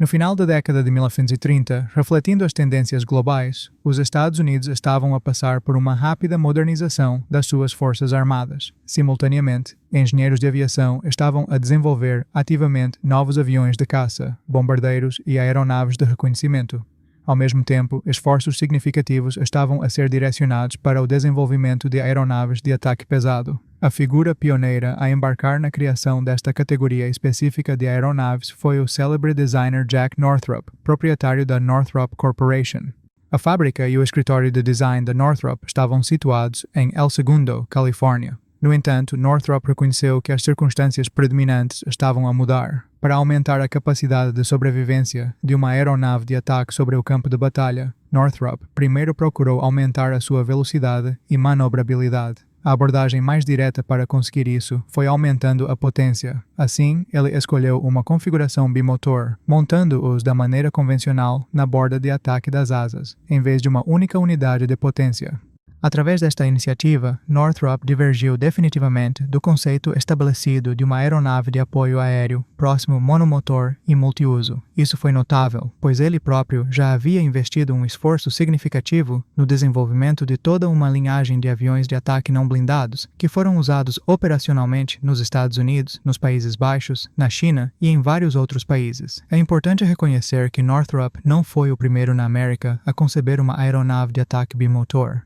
No final da década de 1930, refletindo as tendências globais, os Estados Unidos estavam a passar por uma rápida modernização das suas forças armadas. Simultaneamente, engenheiros de aviação estavam a desenvolver ativamente novos aviões de caça, bombardeiros e aeronaves de reconhecimento. Ao mesmo tempo, esforços significativos estavam a ser direcionados para o desenvolvimento de aeronaves de ataque pesado. A figura pioneira a embarcar na criação desta categoria específica de aeronaves foi o célebre designer Jack Northrop, proprietário da Northrop Corporation. A fábrica e o escritório de design da Northrop estavam situados em El Segundo, Califórnia. No entanto, Northrop reconheceu que as circunstâncias predominantes estavam a mudar. Para aumentar a capacidade de sobrevivência de uma aeronave de ataque sobre o campo de batalha, Northrop primeiro procurou aumentar a sua velocidade e manobrabilidade. A abordagem mais direta para conseguir isso foi aumentando a potência. Assim, ele escolheu uma configuração bimotor, montando-os da maneira convencional na borda de ataque das asas, em vez de uma única unidade de potência. Através desta iniciativa, Northrop divergiu definitivamente do conceito estabelecido de uma aeronave de apoio aéreo próximo monomotor e multiuso. Isso foi notável, pois ele próprio já havia investido um esforço significativo no desenvolvimento de toda uma linhagem de aviões de ataque não blindados, que foram usados operacionalmente nos Estados Unidos, nos Países Baixos, na China e em vários outros países. É importante reconhecer que Northrop não foi o primeiro na América a conceber uma aeronave de ataque bimotor.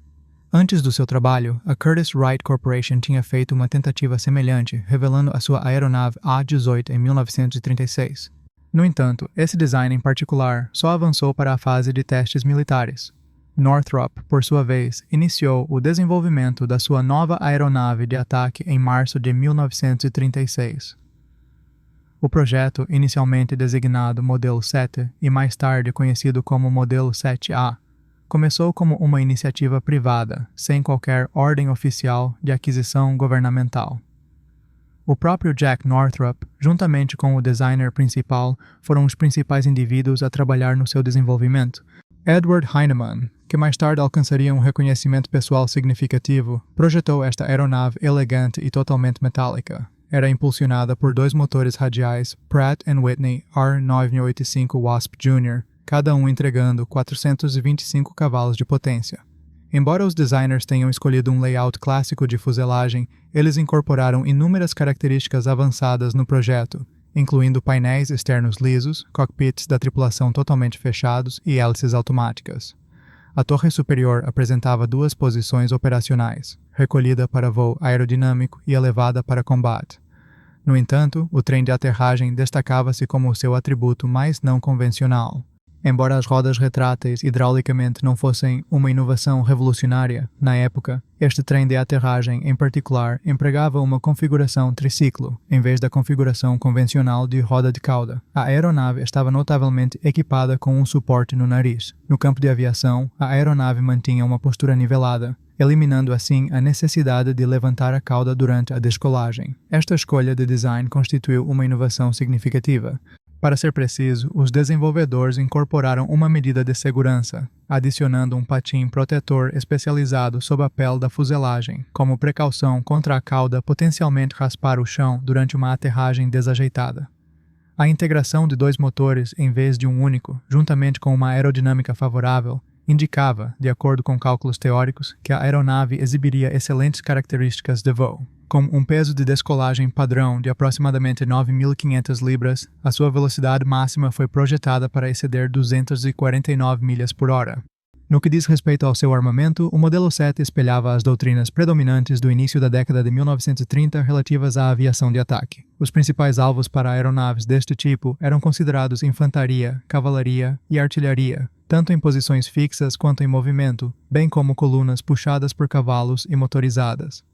Antes do seu trabalho, a Curtiss-Wright Corporation tinha feito uma tentativa semelhante, revelando a sua aeronave A-18 em 1936. No entanto, esse design em particular só avançou para a fase de testes militares. Northrop, por sua vez, iniciou o desenvolvimento da sua nova aeronave de ataque em março de 1936. O projeto, inicialmente designado Modelo 7 e mais tarde conhecido como Modelo 7A, começou como uma iniciativa privada, sem qualquer ordem oficial de aquisição governamental. O próprio Jack Northrop, juntamente com o designer principal, foram os principais indivíduos a trabalhar no seu desenvolvimento. Edward Heinemann, que mais tarde alcançaria um reconhecimento pessoal significativo, projetou esta aeronave elegante e totalmente metálica. Era impulsionada por dois motores radiais Pratt & Whitney R985 Wasp Jr., cada um entregando 425 cavalos de potência. Embora os designers tenham escolhido um layout clássico de fuselagem, eles incorporaram inúmeras características avançadas no projeto, incluindo painéis externos lisos, cockpits da tripulação totalmente fechados e hélices automáticas. A torre superior apresentava duas posições operacionais, recolhida para voo aerodinâmico e elevada para combate. No entanto, o trem de aterragem destacava-se como seu atributo mais não convencional. Embora as rodas retráteis hidraulicamente não fossem uma inovação revolucionária, na época, este trem de aterragem em particular empregava uma configuração triciclo, em vez da configuração convencional de roda de cauda. A aeronave estava notavelmente equipada com um suporte no nariz. No campo de aviação, a aeronave mantinha uma postura nivelada, eliminando assim a necessidade de levantar a cauda durante a descolagem. Esta escolha de design constituiu uma inovação significativa. Para ser preciso, os desenvolvedores incorporaram uma medida de segurança, adicionando um patim protetor especializado sob a pele da fuselagem, como precaução contra a cauda potencialmente raspar o chão durante uma aterragem desajeitada. A integração de dois motores em vez de um único, juntamente com uma aerodinâmica favorável, indicava, de acordo com cálculos teóricos, que a aeronave exibiria excelentes características de voo. Com um peso de descolagem padrão de aproximadamente 9.500 libras, a sua velocidade máxima foi projetada para exceder 249 milhas por hora. No que diz respeito ao seu armamento, o modelo 7 espelhava as doutrinas predominantes do início da década de 1930 relativas à aviação de ataque. Os principais alvos para aeronaves deste tipo eram considerados infantaria, cavalaria e artilharia, tanto em posições fixas quanto em movimento, bem como colunas puxadas por cavalos e motorizadas.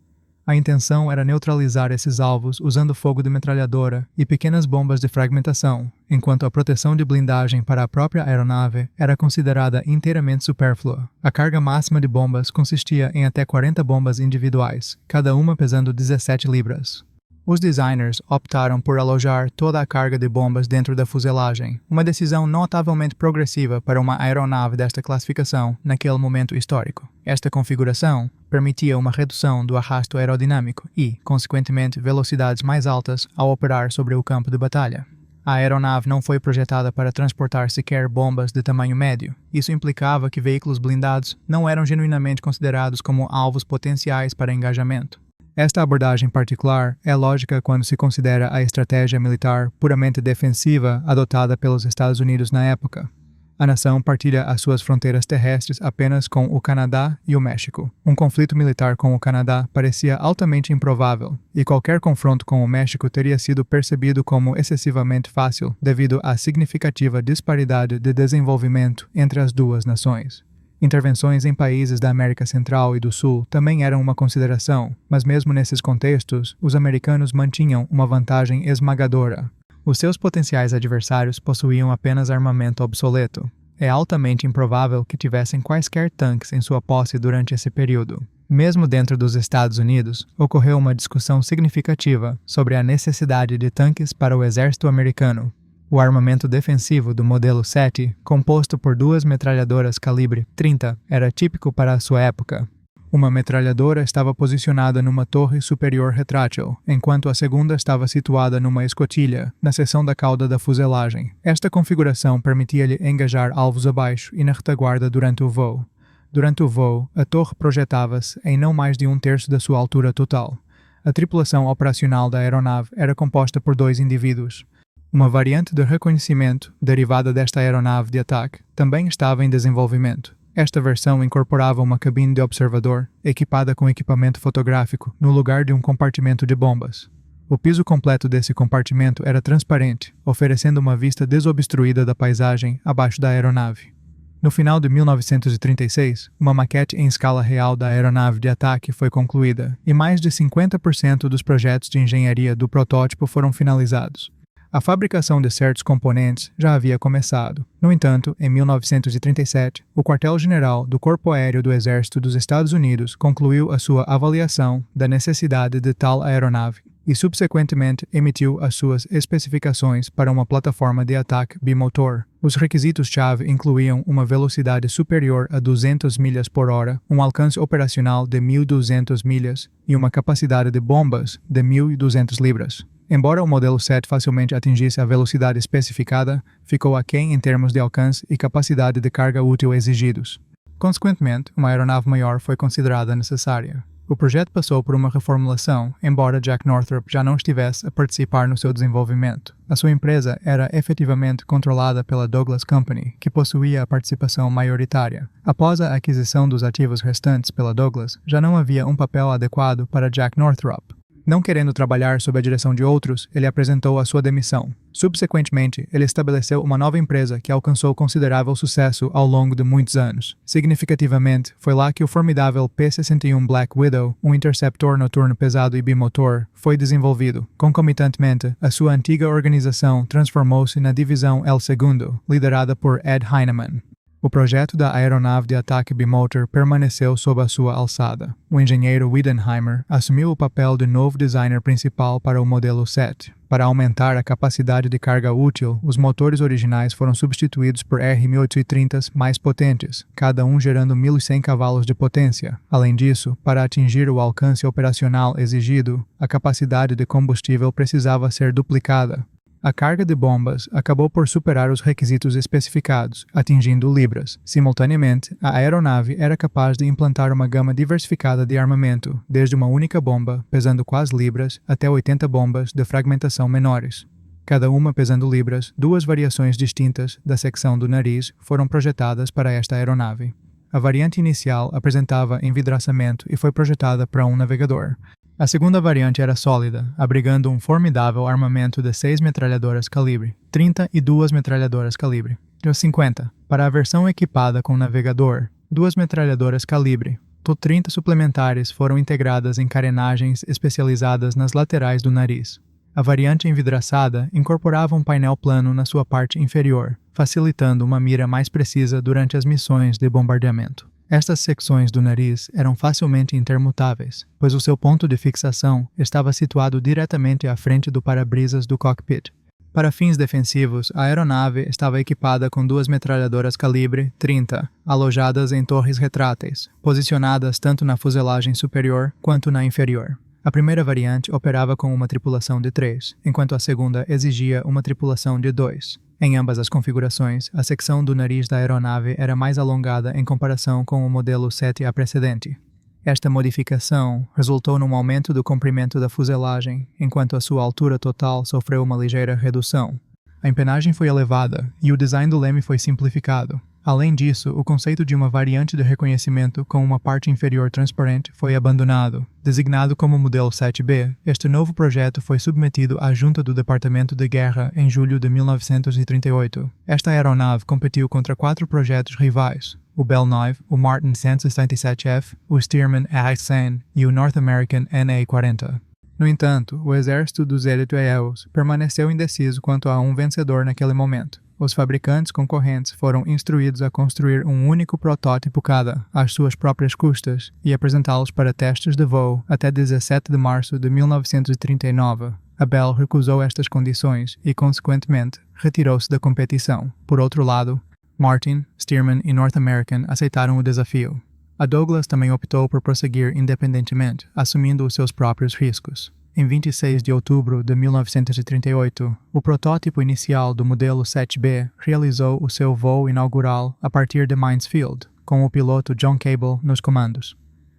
A intenção era neutralizar esses alvos usando fogo de metralhadora e pequenas bombas de fragmentação, enquanto a proteção de blindagem para a própria aeronave era considerada inteiramente supérflua. A carga máxima de bombas consistia em até 40 bombas individuais, cada uma pesando 17 libras. Os designers optaram por alojar toda a carga de bombas dentro da fuselagem, uma decisão notavelmente progressiva para uma aeronave desta classificação naquele momento histórico. Esta configuração permitia uma redução do arrasto aerodinâmico e, consequentemente, velocidades mais altas ao operar sobre o campo de batalha. A aeronave não foi projetada para transportar sequer bombas de tamanho médio. Isso implicava que veículos blindados não eram genuinamente considerados como alvos potenciais para engajamento. Esta abordagem particular é lógica quando se considera a estratégia militar puramente defensiva adotada pelos Estados Unidos na época. A nação partilha as suas fronteiras terrestres apenas com o Canadá e o México. Um conflito militar com o Canadá parecia altamente improvável, e qualquer confronto com o México teria sido percebido como excessivamente fácil devido à significativa disparidade de desenvolvimento entre as duas nações. Intervenções em países da América Central e do Sul também eram uma consideração, mas mesmo nesses contextos, os americanos mantinham uma vantagem esmagadora. Os seus potenciais adversários possuíam apenas armamento obsoleto. É altamente improvável que tivessem quaisquer tanques em sua posse durante esse período. Mesmo dentro dos Estados Unidos, ocorreu uma discussão significativa sobre a necessidade de tanques para o exército americano. O armamento defensivo do modelo 7, composto por duas metralhadoras calibre .30, era típico para a sua época. Uma metralhadora estava posicionada numa torre superior retrátil, enquanto a segunda estava situada numa escotilha, na seção da cauda da fuselagem. Esta configuração permitia-lhe engajar alvos abaixo e na retaguarda durante o voo. Durante o voo, a torre projetava-se em não mais de 1/3 da sua altura total. A tripulação operacional da aeronave era composta por 2 indivíduos. Uma variante de reconhecimento, derivada desta aeronave de ataque, também estava em desenvolvimento. Esta versão incorporava uma cabine de observador, equipada com equipamento fotográfico, no lugar de um compartimento de bombas. O piso completo desse compartimento era transparente, oferecendo uma vista desobstruída da paisagem abaixo da aeronave. No final de 1936, uma maquete em escala real da aeronave de ataque foi concluída, e mais de 50% dos projetos de engenharia do protótipo foram finalizados. A fabricação de certos componentes já havia começado. No entanto, em 1937, o Quartel-General do Corpo Aéreo do Exército dos Estados Unidos concluiu a sua avaliação da necessidade de tal aeronave e subsequentemente emitiu as suas especificações para uma plataforma de ataque bimotor. Os requisitos-chave incluíam uma velocidade superior a 200 milhas por hora, um alcance operacional de 1.200 milhas e uma capacidade de bombas de 1.200 libras. Embora o modelo 7 facilmente atingisse a velocidade especificada, ficou aquém em termos de alcance e capacidade de carga útil exigidos. Consequentemente, uma aeronave maior foi considerada necessária. O projeto passou por uma reformulação, embora Jack Northrop já não estivesse a participar no seu desenvolvimento. A sua empresa era efetivamente controlada pela Douglas Company, que possuía a participação maioritária. Após a aquisição dos ativos restantes pela Douglas, já não havia um papel adequado para Jack Northrop. Não querendo trabalhar sob a direção de outros, ele apresentou a sua demissão. Subsequentemente, ele estabeleceu uma nova empresa que alcançou considerável sucesso ao longo de muitos anos. Significativamente, foi lá que o formidável P-61 Black Widow, um interceptor noturno pesado e bimotor, foi desenvolvido. Concomitantemente, a sua antiga organização transformou-se na Divisão L-2, liderada por Ed Heinemann. O projeto da aeronave de ataque bimotor permaneceu sob a sua alçada. O engenheiro Widenheimer assumiu o papel de novo designer principal para o modelo 7. Para aumentar a capacidade de carga útil, os motores originais foram substituídos por R-1830s mais potentes, cada um gerando 1.100 cavalos de potência. Além disso, para atingir o alcance operacional exigido, a capacidade de combustível precisava ser duplicada. A carga de bombas acabou por superar os requisitos especificados, atingindo libras. Simultaneamente, a aeronave era capaz de implantar uma gama diversificada de armamento, desde uma única bomba, pesando quase libras, até 80 bombas de fragmentação menores. Cada uma pesando libras, 2 variações distintas da secção do nariz foram projetadas para esta aeronave. A variante inicial apresentava envidraçamento e foi projetada para um navegador. A segunda variante era sólida, abrigando um formidável armamento de 6 metralhadoras calibre .30 e 2 metralhadoras calibre .50. Para a versão equipada com navegador, 2 metralhadoras calibre .30 suplementares foram integradas em carenagens especializadas nas laterais do nariz. A variante envidraçada incorporava um painel plano na sua parte inferior, facilitando uma mira mais precisa durante as missões de bombardeamento. Estas secções do nariz eram facilmente intermutáveis, pois o seu ponto de fixação estava situado diretamente à frente do para-brisas do cockpit. Para fins defensivos, a aeronave estava equipada com 2 metralhadoras calibre .30, alojadas em torres retráteis, posicionadas tanto na fuselagem superior quanto na inferior. A primeira variante operava com uma tripulação de 3, enquanto a segunda exigia uma tripulação de 2. Em ambas as configurações, a secção do nariz da aeronave era mais alongada em comparação com o modelo 7A precedente. Esta modificação resultou num aumento do comprimento da fuselagem, enquanto a sua altura total sofreu uma ligeira redução. A empenagem foi elevada e o design do leme foi simplificado. Além disso, o conceito de uma variante de reconhecimento com uma parte inferior transparente foi abandonado. Designado como modelo 7B, este novo projeto foi submetido à Junta do Departamento de Guerra em julho de 1938. Esta aeronave competiu contra 4 projetos rivais: o Bell 9, o Martin 167F, o Stearman AH-100 e o North American NA-40. No entanto, o exército dos Eritreus permaneceu indeciso quanto a um vencedor naquele momento. Os fabricantes concorrentes foram instruídos a construir um único protótipo cada, às suas próprias custas, e apresentá-los para testes de voo até 17 de março de 1939. A Bell recusou estas condições e, consequentemente, retirou-se da competição. Por outro lado, Martin, Stearman e North American aceitaram o desafio. A Douglas também optou por prosseguir independentemente, assumindo os seus próprios riscos. Em 26 de outubro de 1938, o protótipo inicial do modelo 7B realizou o seu voo inaugural a partir de Mansfield, com o piloto John Cable nos comandos.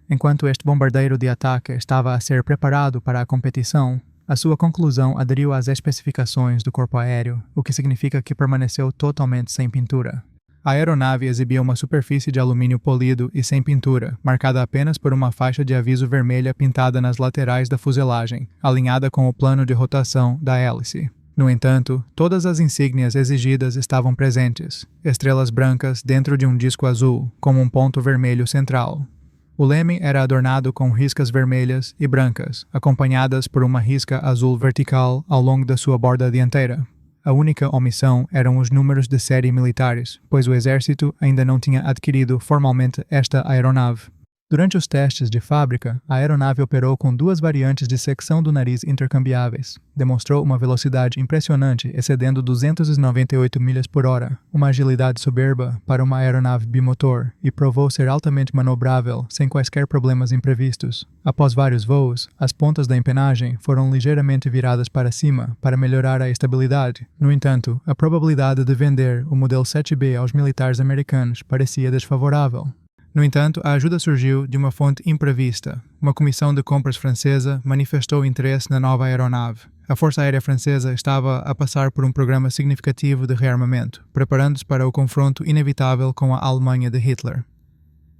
Enquanto este bombardeiro de ataque estava a ser preparado para a competição, a sua conclusão aderiu às especificações do corpo aéreo, o que significa que permaneceu totalmente sem pintura. A aeronave exibia uma superfície de alumínio polido e sem pintura, marcada apenas por uma faixa de aviso vermelha pintada nas laterais da fuselagem, alinhada com o plano de rotação da hélice. No entanto, todas as insígnias exigidas estavam presentes: estrelas brancas dentro de um disco azul, com um ponto vermelho central. O leme era adornado com riscas vermelhas e brancas, acompanhadas por uma risca azul vertical ao longo da sua borda dianteira. A única omissão eram os números de série militares, pois o exército ainda não tinha adquirido formalmente esta aeronave. Durante os testes de fábrica, a aeronave operou com 2 variantes de secção do nariz intercambiáveis. Demonstrou uma velocidade impressionante, excedendo 298 milhas por hora, uma agilidade soberba para uma aeronave bimotor, e provou ser altamente manobrável, sem quaisquer problemas imprevistos. Após vários voos, as pontas da empenagem foram ligeiramente viradas para cima para melhorar a estabilidade. No entanto, a probabilidade de vender o modelo 7B aos militares americanos parecia desfavorável. No entanto, a ajuda surgiu de uma fonte imprevista. Uma comissão de compras francesa manifestou interesse na nova aeronave. A Força Aérea Francesa estava a passar por um programa significativo de rearmamento, preparando-se para o confronto inevitável com a Alemanha de Hitler.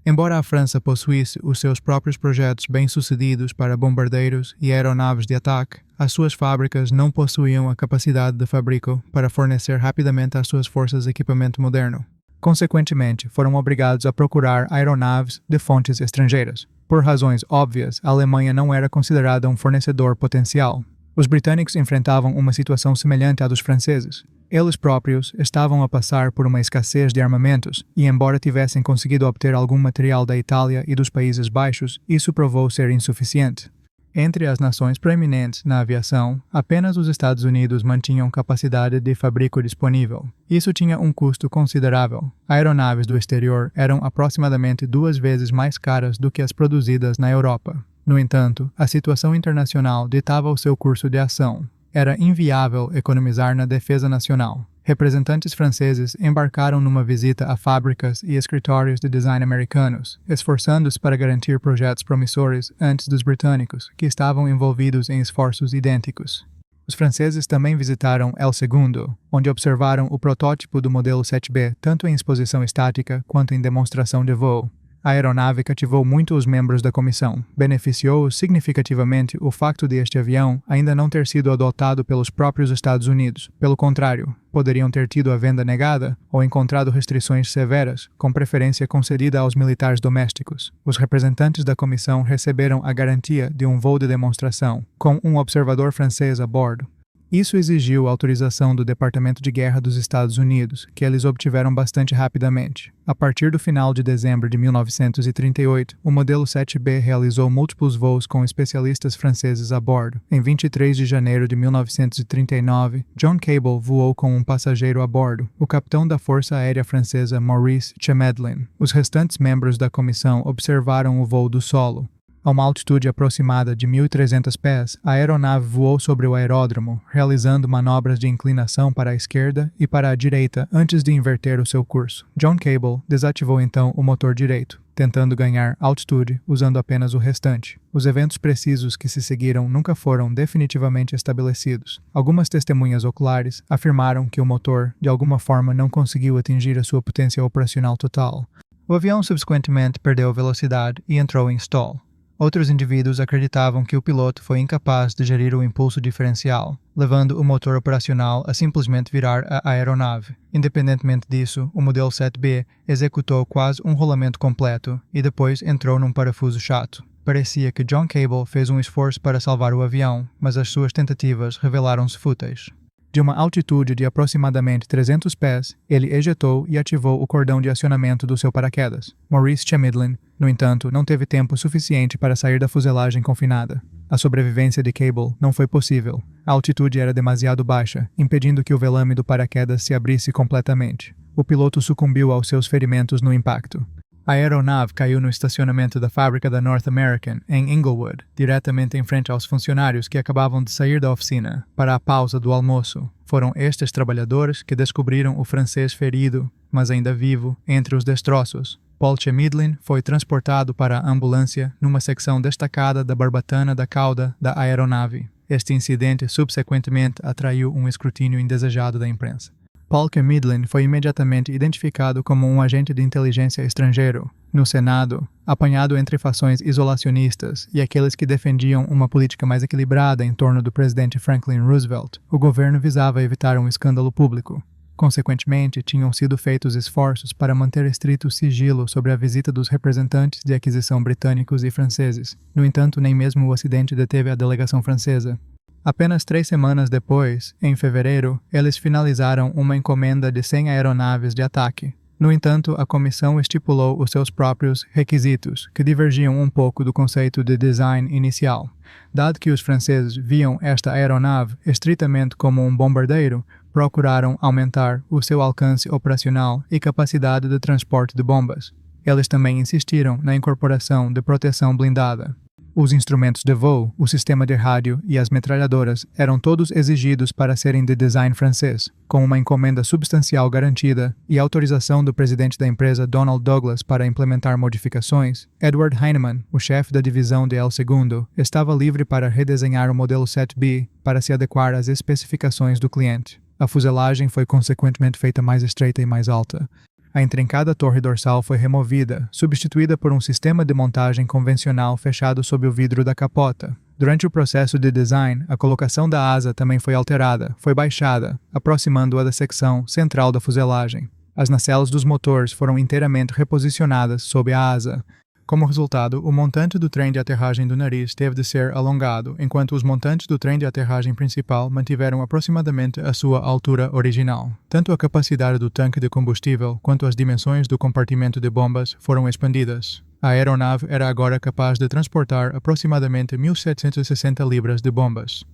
Embora a França possuísse os seus próprios projetos bem-sucedidos para bombardeiros e aeronaves de ataque, as suas fábricas não possuíam a capacidade de fabrico para fornecer rapidamente às suas forças equipamento moderno. Consequentemente, foram obrigados a procurar aeronaves de fontes estrangeiras. Por razões óbvias, a Alemanha não era considerada um fornecedor potencial. Os britânicos enfrentavam uma situação semelhante à dos franceses. Eles próprios estavam a passar por uma escassez de armamentos e, embora tivessem conseguido obter algum material da Itália e dos Países Baixos, isso provou ser insuficiente. Entre as nações proeminentes na aviação, apenas os Estados Unidos mantinham capacidade de fabrico disponível. Isso tinha um custo considerável. Aeronaves do exterior eram aproximadamente 2 vezes mais caras do que as produzidas na Europa. No entanto, a situação internacional ditava o seu curso de ação. Era inviável economizar na defesa nacional. Representantes franceses embarcaram numa visita a fábricas e escritórios de design americanos, esforçando-se para garantir projetos promissores antes dos britânicos, que estavam envolvidos em esforços idênticos. Os franceses também visitaram El Segundo, onde observaram o protótipo do modelo 7B tanto em exposição estática quanto em demonstração de voo. A aeronave cativou muito os membros da comissão. Beneficiou significativamente o facto de este avião ainda não ter sido adotado pelos próprios Estados Unidos. Pelo contrário, poderiam ter tido a venda negada ou encontrado restrições severas, com preferência concedida aos militares domésticos. Os representantes da comissão receberam a garantia de um voo de demonstração, com um observador francês a bordo. Isso exigiu a autorização do Departamento de Guerra dos Estados Unidos, que eles obtiveram bastante rapidamente. A partir do final de dezembro de 1938, o modelo 7B realizou múltiplos voos com especialistas franceses a bordo. Em 23 de janeiro de 1939, John Cable voou com um passageiro a bordo, o capitão da Força Aérea Francesa Maurice Chamedlin. Os restantes membros da comissão observaram o voo do solo. A uma altitude aproximada de 1.300 pés, a aeronave voou sobre o aeródromo, realizando manobras de inclinação para a esquerda e para a direita antes de inverter o seu curso. John Cable desativou então o motor direito, tentando ganhar altitude usando apenas o restante. Os eventos precisos que se seguiram nunca foram definitivamente estabelecidos. Algumas testemunhas oculares afirmaram que o motor, de alguma forma, não conseguiu atingir a sua potência operacional total. O avião subsequentemente perdeu velocidade e entrou em stall. Outros indivíduos acreditavam que o piloto foi incapaz de gerir o impulso diferencial, levando o motor operacional a simplesmente virar a aeronave. Independentemente disso, o modelo 7B executou quase um rolamento completo e depois entrou num parafuso chato. Parecia que John Cable fez um esforço para salvar o avião, mas as suas tentativas revelaram-se fúteis. De uma altitude de aproximadamente 300 pés, ele ejetou e ativou o cordão de acionamento do seu paraquedas. Maurice Chamidlin, no entanto, não teve tempo suficiente para sair da fuselagem confinada. A sobrevivência de Cable não foi possível. A altitude era demasiado baixa, impedindo que o velame do paraquedas se abrisse completamente. O piloto sucumbiu aos seus ferimentos no impacto. A aeronave caiu no estacionamento da fábrica da North American, em Inglewood, diretamente em frente aos funcionários que acabavam de sair da oficina para a pausa do almoço. Foram estes trabalhadores que descobriram o francês ferido, mas ainda vivo, entre os destroços. Paul Chamidlin foi transportado para a ambulância numa secção destacada da barbatana da cauda da aeronave. Este incidente subsequentemente atraiu um escrutínio indesejado da imprensa. Paul Chamidlin foi imediatamente identificado como um agente de inteligência estrangeiro. No Senado, apanhado entre fações isolacionistas e aqueles que defendiam uma política mais equilibrada em torno do presidente Franklin Roosevelt, o governo visava evitar um escândalo público. Consequentemente, tinham sido feitos esforços para manter estrito sigilo sobre a visita dos representantes de aquisição britânicos e franceses. No entanto, nem mesmo o acidente deteve a delegação francesa. Apenas 3 semanas depois, em fevereiro, eles finalizaram uma encomenda de 100 aeronaves de ataque. No entanto, a comissão estipulou os seus próprios requisitos, que divergiam um pouco do conceito de design inicial. Dado que os franceses viam esta aeronave estritamente como um bombardeiro, procuraram aumentar o seu alcance operacional e capacidade de transporte de bombas. Eles também insistiram na incorporação de proteção blindada. Os instrumentos de voo, o sistema de rádio e as metralhadoras eram todos exigidos para serem de design francês, com uma encomenda substancial garantida e autorização do presidente da empresa Donald Douglas para implementar modificações. Edward Heinemann, o chefe da divisão de L2, estava livre para redesenhar o modelo 7B para se adequar às especificações do cliente. A fuselagem foi consequentemente feita mais estreita e mais alta. A intrincada torre dorsal foi removida, substituída por um sistema de montagem convencional fechado sob o vidro da capota. Durante o processo de design, a colocação da asa também foi alterada, foi baixada, aproximando-a da secção central da fuselagem. As nacelles dos motores foram inteiramente reposicionadas sob a asa. Como resultado, o montante do trem de aterragem do nariz teve de ser alongado, enquanto os montantes do trem de aterragem principal mantiveram aproximadamente a sua altura original. Tanto a capacidade do tanque de combustível quanto as dimensões do compartimento de bombas foram expandidas. A aeronave era agora capaz de transportar aproximadamente 1.760 libras de bombas.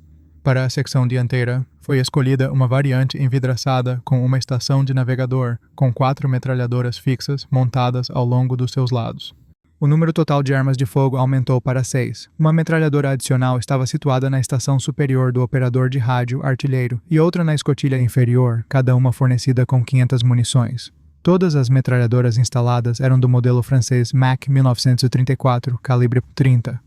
Para a secção dianteira, foi escolhida uma variante envidraçada com uma estação de navegador, com 4 metralhadoras fixas montadas ao longo dos seus lados. O número total de armas de fogo aumentou para 6. Uma metralhadora adicional estava situada na estação superior do operador de rádio artilheiro e outra na escotilha inferior, cada uma fornecida com 500 munições. Todas as metralhadoras instaladas eram do modelo francês Mac 1934, calibre 30.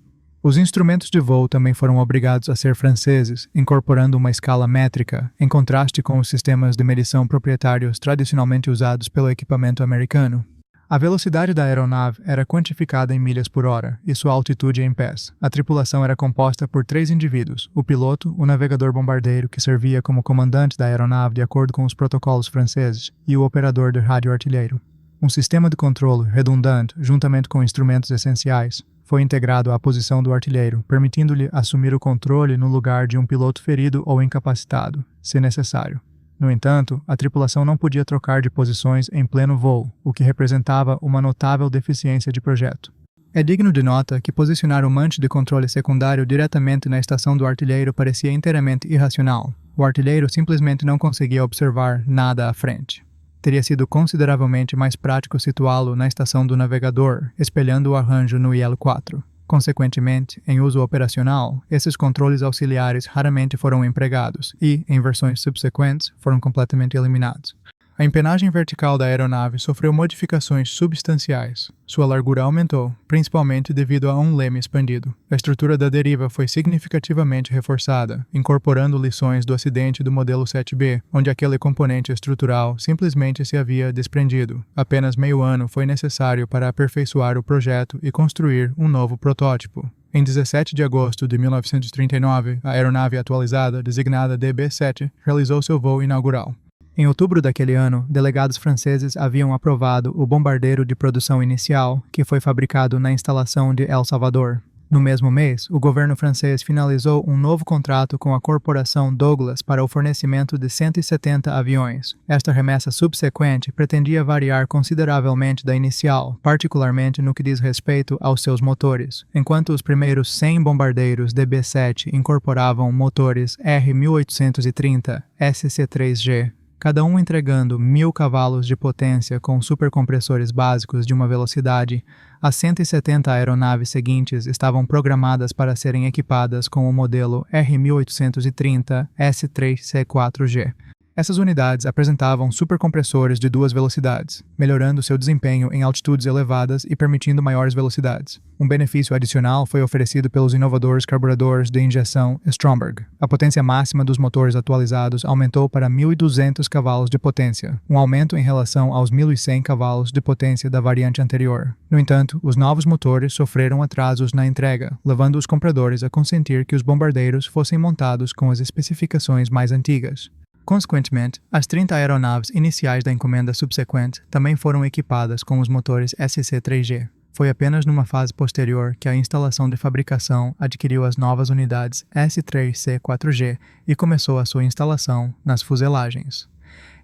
Os instrumentos de voo também foram obrigados a ser franceses, incorporando uma escala métrica, em contraste com os sistemas de medição proprietários tradicionalmente usados pelo equipamento americano. A velocidade da aeronave era quantificada em milhas por hora e sua altitude em pés. A tripulação era composta por 3 indivíduos: o piloto, o navegador bombardeiro, que servia como comandante da aeronave de acordo com os protocolos franceses, e o operador de rádio artilheiro. Um sistema de controle redundante, juntamente com instrumentos essenciais, foi integrado à posição do artilheiro, permitindo-lhe assumir o controle no lugar de um piloto ferido ou incapacitado, se necessário. No entanto, a tripulação não podia trocar de posições em pleno voo, o que representava uma notável deficiência de projeto. É digno de nota que posicionar o manche de controle secundário diretamente na estação do artilheiro parecia inteiramente irracional. O artilheiro simplesmente não conseguia observar nada à frente. Teria sido consideravelmente mais prático situá-lo na estação do navegador, espelhando o arranjo no IL-4. Consequentemente, em uso operacional, esses controles auxiliares raramente foram empregados e, em versões subsequentes, foram completamente eliminados. A empenagem vertical da aeronave sofreu modificações substanciais. Sua largura aumentou, principalmente devido a um leme expandido. A estrutura da deriva foi significativamente reforçada, incorporando lições do acidente do modelo 7B, onde aquele componente estrutural simplesmente se havia desprendido. Apenas meio ano foi necessário para aperfeiçoar o projeto e construir um novo protótipo. Em 17 de agosto de 1939, a aeronave atualizada, designada DB-7, realizou seu voo inaugural. Em outubro daquele ano, delegados franceses haviam aprovado o bombardeiro de produção inicial, que foi fabricado na instalação de El Salvador. No mesmo mês, o governo francês finalizou um novo contrato com a corporação Douglas para o fornecimento de 170 aviões. Esta remessa subsequente pretendia variar consideravelmente da inicial, particularmente no que diz respeito aos seus motores. Enquanto os primeiros 100 bombardeiros DB-7 incorporavam motores R-1830 SC-3G, cada um entregando 1.000 cavalos de potência com supercompressores básicos de uma velocidade, as 170 aeronaves seguintes estavam programadas para serem equipadas com o modelo R-1830 S3C4G. Essas unidades apresentavam supercompressores de 2 velocidades, melhorando seu desempenho em altitudes elevadas e permitindo maiores velocidades. Um benefício adicional foi oferecido pelos inovadores carburadores de injeção Stromberg. A potência máxima dos motores atualizados aumentou para 1.200 cavalos de potência, um aumento em relação aos 1.100 cavalos de potência da variante anterior. No entanto, os novos motores sofreram atrasos na entrega, levando os compradores a consentir que os bombardeiros fossem montados com as especificações mais antigas. Consequentemente, as 30 aeronaves iniciais da encomenda subsequente também foram equipadas com os motores SC-3G. Foi apenas numa fase posterior que a instalação de fabricação adquiriu as novas unidades S3C4G e começou a sua instalação nas fuselagens.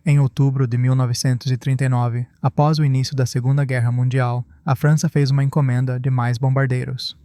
Em outubro de 1939, após o início da Segunda Guerra Mundial, a França fez uma encomenda de mais bombardeiros.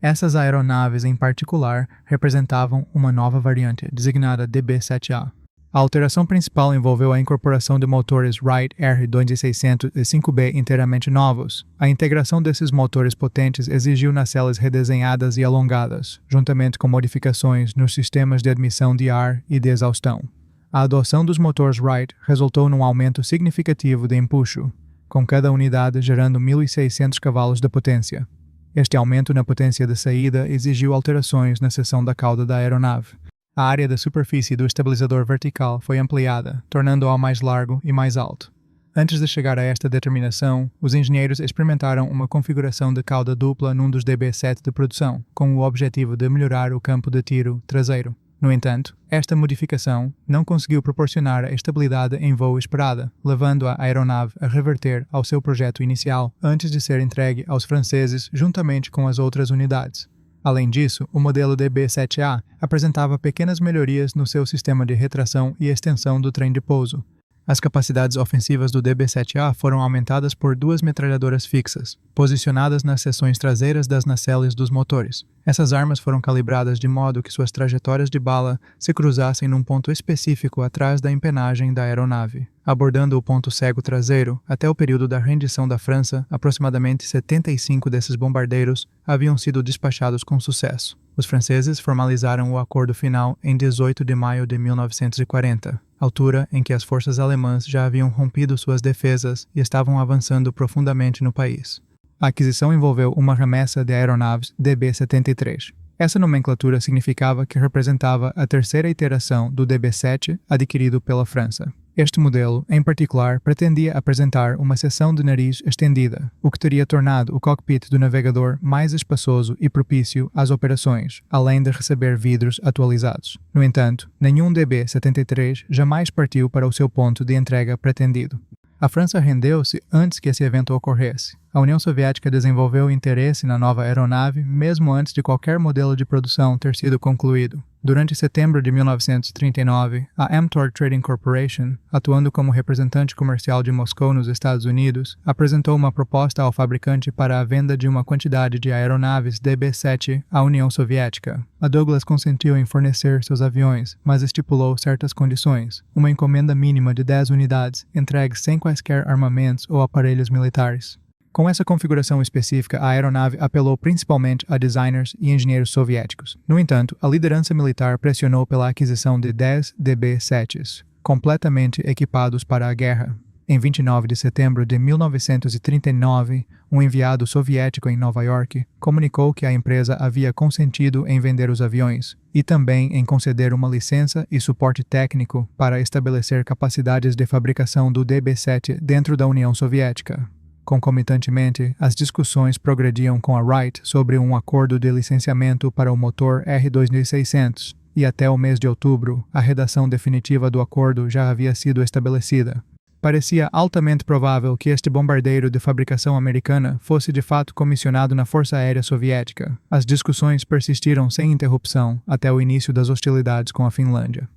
Essas aeronaves em particular representavam uma nova variante, designada DB-7A. A alteração principal envolveu a incorporação de motores Wright R2600 e 5B inteiramente novos. A integração desses motores potentes exigiu nacelles redesenhadas e alongadas, juntamente com modificações nos sistemas de admissão de ar e de exaustão. A adoção dos motores Wright resultou num aumento significativo de empuxo, com cada unidade gerando 1.600 cavalos de potência. Este aumento na potência de saída exigiu alterações na seção da cauda da aeronave. A área da superfície do estabilizador vertical foi ampliada, tornando-o mais largo e mais alto. Antes de chegar a esta determinação, os engenheiros experimentaram uma configuração de cauda dupla num dos DB-7 de produção, com o objetivo de melhorar o campo de tiro traseiro. No entanto, esta modificação não conseguiu proporcionar a estabilidade em voo esperada, levando a aeronave a reverter ao seu projeto inicial antes de ser entregue aos franceses juntamente com as outras unidades. Além disso, o modelo DB-7A apresentava pequenas melhorias no seu sistema de retração e extensão do trem de pouso. As capacidades ofensivas do DB-7A foram aumentadas por 2 metralhadoras fixas, posicionadas nas seções traseiras das nacelles dos motores. Essas armas foram calibradas de modo que suas trajetórias de bala se cruzassem num ponto específico atrás da empenagem da aeronave. Abordando o ponto cego traseiro, até o período da rendição da França, aproximadamente 75 desses bombardeiros haviam sido despachados com sucesso. Os franceses formalizaram o acordo final em 18 de maio de 1940, altura em que as forças alemãs já haviam rompido suas defesas e estavam avançando profundamente no país. A aquisição envolveu uma remessa de aeronaves DB-73. Essa nomenclatura significava que representava a terceira iteração do DB-7 adquirido pela França. Este modelo, em particular, pretendia apresentar uma seção de nariz estendida, o que teria tornado o cockpit do navegador mais espaçoso e propício às operações, além de receber vidros atualizados. No entanto, nenhum DB-73 jamais partiu para o seu ponto de entrega pretendido. A França rendeu-se antes que esse evento ocorresse. A União Soviética desenvolveu interesse na nova aeronave mesmo antes de qualquer modelo de produção ter sido concluído. Durante setembro de 1939, a Amtorg Trading Corporation, atuando como representante comercial de Moscou nos Estados Unidos, apresentou uma proposta ao fabricante para a venda de uma quantidade de aeronaves DB-7 à União Soviética. A Douglas consentiu em fornecer seus aviões, mas estipulou certas condições: uma encomenda mínima de 10 unidades, entregues sem quaisquer armamentos ou aparelhos militares. Com essa configuração específica, a aeronave apelou principalmente a designers e engenheiros soviéticos. No entanto, a liderança militar pressionou pela aquisição de 10 DB-7s, completamente equipados para a guerra. Em 29 de setembro de 1939, um enviado soviético em Nova York comunicou que a empresa havia consentido em vender os aviões e também em conceder uma licença e suporte técnico para estabelecer capacidades de fabricação do DB-7 dentro da União Soviética. Concomitantemente, as discussões progrediam com a Wright sobre um acordo de licenciamento para o motor R2600, e até o mês de outubro, a redação definitiva do acordo já havia sido estabelecida. Parecia altamente provável que este bombardeiro de fabricação americana fosse de fato comissionado na Força Aérea Soviética. As discussões persistiram sem interrupção até o início das hostilidades com a Finlândia.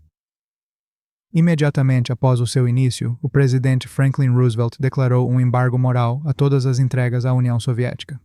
Imediatamente após o seu início, o presidente Franklin Roosevelt declarou um embargo moral a todas as entregas à União Soviética.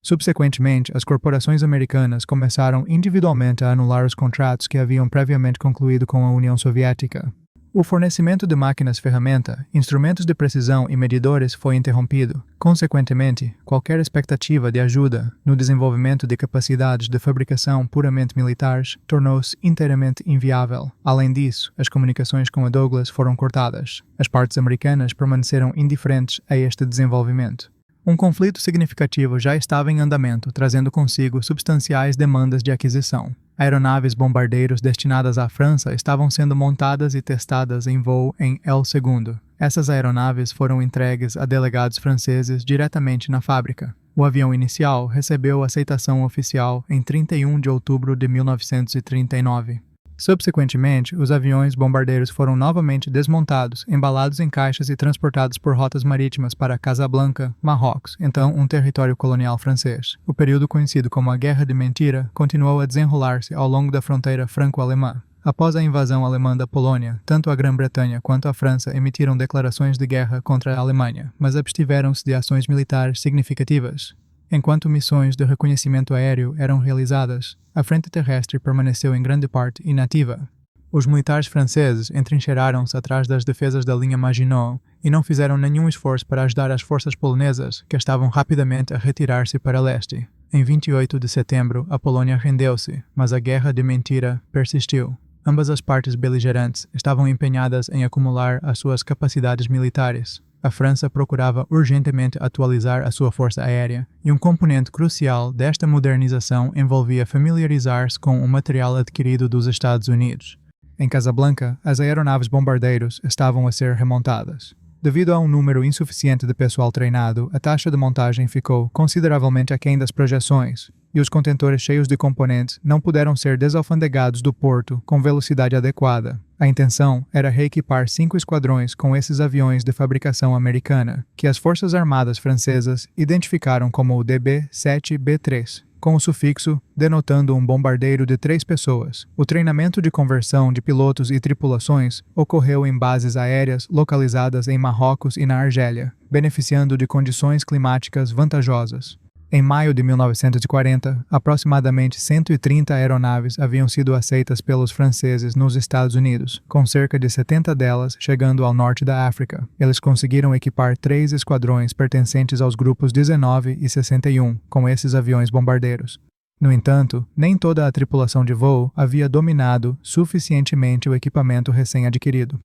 Subsequentemente, as corporações americanas começaram individualmente a anular os contratos que haviam previamente concluído com a União Soviética. O fornecimento de máquinas-ferramenta, instrumentos de precisão e medidores foi interrompido. Consequentemente, qualquer expectativa de ajuda no desenvolvimento de capacidades de fabricação puramente militares tornou-se inteiramente inviável. Além disso, as comunicações com a Douglas foram cortadas. As partes americanas permaneceram indiferentes a este desenvolvimento. Um conflito significativo já estava em andamento, trazendo consigo substanciais demandas de aquisição. Aeronaves bombardeiros destinadas à França estavam sendo montadas e testadas em voo em L-2. Essas aeronaves foram entregues a delegados franceses diretamente na fábrica. O avião inicial recebeu aceitação oficial em 31 de outubro de 1939. Subsequentemente, os aviões bombardeiros foram novamente desmontados, embalados em caixas e transportados por rotas marítimas para Casablanca, Marrocos, então um território colonial francês. O período conhecido como a Guerra de Mentira continuou a desenrolar-se ao longo da fronteira franco-alemã. Após a invasão alemã da Polônia, tanto a Grã-Bretanha quanto a França emitiram declarações de guerra contra a Alemanha, mas abstiveram-se de ações militares significativas. Enquanto missões de reconhecimento aéreo eram realizadas, a frente terrestre permaneceu em grande parte inativa. Os militares franceses entrincheiraram-se atrás das defesas da linha Maginot e não fizeram nenhum esforço para ajudar as forças polonesas, que estavam rapidamente a retirar-se para leste. Em 28 de setembro, a Polônia rendeu-se, mas a Guerra de Mentira persistiu. Ambas as partes beligerantes estavam empenhadas em acumular as suas capacidades militares. A França procurava urgentemente atualizar a sua força aérea, e um componente crucial desta modernização envolvia familiarizar-se com o material adquirido dos Estados Unidos. Em Casablanca, as aeronaves bombardeiros estavam a ser remontadas. Devido a um número insuficiente de pessoal treinado, a taxa de montagem ficou consideravelmente aquém das projeções, e os contentores cheios de componentes não puderam ser desalfandegados do porto com velocidade adequada. A intenção era reequipar 5 esquadrões com esses aviões de fabricação americana, que as Forças Armadas francesas identificaram como o DB-7B3, com o sufixo denotando um bombardeiro de 3 pessoas. O treinamento de conversão de pilotos e tripulações ocorreu em bases aéreas localizadas em Marrocos e na Argélia, beneficiando de condições climáticas vantajosas. Em maio de 1940, aproximadamente 130 aeronaves haviam sido aceitas pelos franceses nos Estados Unidos, com cerca de 70 delas chegando ao norte da África. Eles conseguiram equipar 3 esquadrões pertencentes aos grupos 19 e 61 com esses aviões bombardeiros. No entanto, nem toda a tripulação de voo havia dominado suficientemente o equipamento recém-adquirido.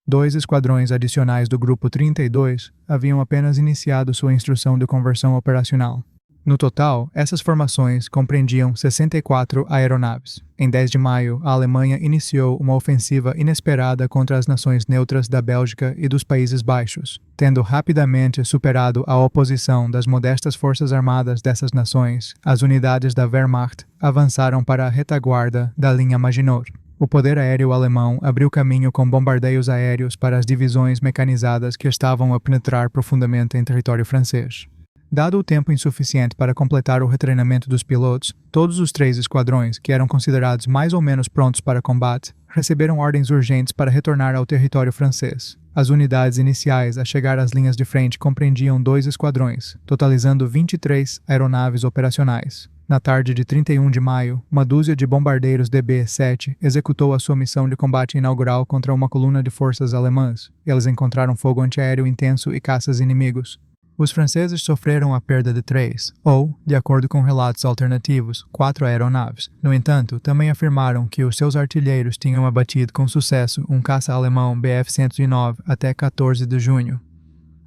2 esquadrões adicionais do Grupo 32 haviam apenas iniciado sua instrução de conversão operacional. No total, essas formações compreendiam 64 aeronaves. Em 10 de maio, a Alemanha iniciou uma ofensiva inesperada contra as nações neutras da Bélgica e dos Países Baixos. Tendo rapidamente superado a oposição das modestas forças armadas dessas nações, as unidades da Wehrmacht avançaram para a retaguarda da linha Maginot. O poder aéreo alemão abriu caminho com bombardeios aéreos para as divisões mecanizadas que estavam a penetrar profundamente em território francês. Dado o tempo insuficiente para completar o retreinamento dos pilotos, todos os 3 esquadrões, que eram considerados mais ou menos prontos para combate, receberam ordens urgentes para retornar ao território francês. As unidades iniciais a chegar às linhas de frente compreendiam 2 esquadrões, totalizando 23 aeronaves operacionais. Na tarde de 31 de maio, uma dúzia de bombardeiros DB-7 executou a sua missão de combate inaugural contra uma coluna de forças alemãs. Eles encontraram fogo antiaéreo intenso e caças inimigos. Os franceses sofreram a perda de 3, ou, de acordo com relatos alternativos, 4 aeronaves. No entanto, também afirmaram que os seus artilheiros tinham abatido com sucesso um caça alemão Bf-109 até 14 de junho.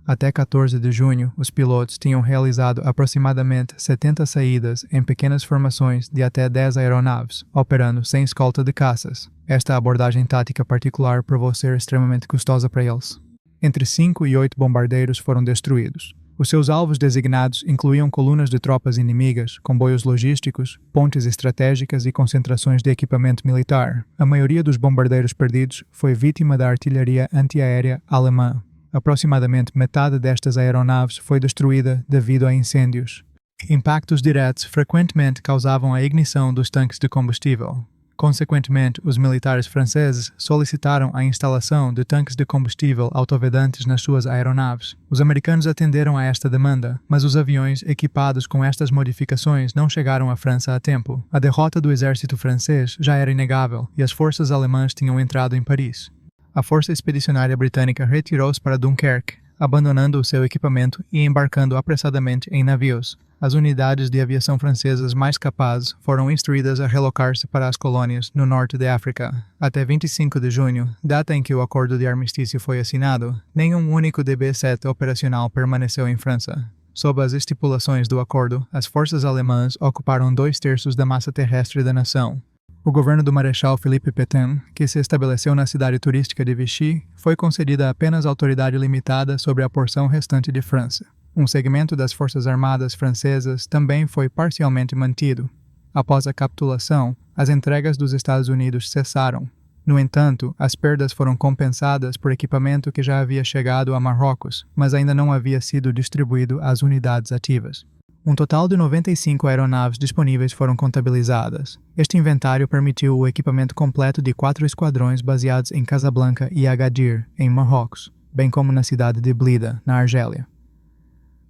Até 14 de junho, os pilotos tinham realizado aproximadamente 70 saídas em pequenas formações de até 10 aeronaves, operando sem escolta de caças. Esta abordagem tática particular provou ser extremamente custosa para eles. Entre 5 e 8 bombardeiros foram destruídos. Os seus alvos designados incluíam colunas de tropas inimigas, comboios logísticos, pontes estratégicas e concentrações de equipamento militar. A maioria dos bombardeiros perdidos foi vítima da artilharia antiaérea alemã. Aproximadamente metade destas aeronaves foi destruída devido a incêndios. Impactos diretos frequentemente causavam a ignição dos tanques de combustível. Consequentemente, os militares franceses solicitaram a instalação de tanques de combustível autovedantes nas suas aeronaves. Os americanos atenderam a esta demanda, mas os aviões equipados com estas modificações não chegaram à França a tempo. A derrota do exército francês já era inegável e as forças alemãs tinham entrado em Paris. A força expedicionária britânica retirou-se para Dunkerque, abandonando o seu equipamento e embarcando apressadamente em navios. As unidades de aviação francesas mais capazes foram instruídas a relocar-se para as colônias no norte da África. Até 25 de junho, data em que o acordo de armistício foi assinado, nenhum único DB-7 operacional permaneceu em França. Sob as estipulações do acordo, as forças alemãs ocuparam 2/3 da massa terrestre da nação. O governo do Marechal Philippe Pétain, que se estabeleceu na cidade turística de Vichy, foi concedida apenas autoridade limitada sobre a porção restante de França. Um segmento das Forças Armadas francesas também foi parcialmente mantido. Após a capitulação, as entregas dos Estados Unidos cessaram. No entanto, as perdas foram compensadas por equipamento que já havia chegado a Marrocos, mas ainda não havia sido distribuído às unidades ativas. Um total de 95 aeronaves disponíveis foram contabilizadas. Este inventário permitiu o equipamento completo de 4 esquadrões baseados em Casablanca e Agadir, em Marrocos, bem como na cidade de Blida, na Argélia.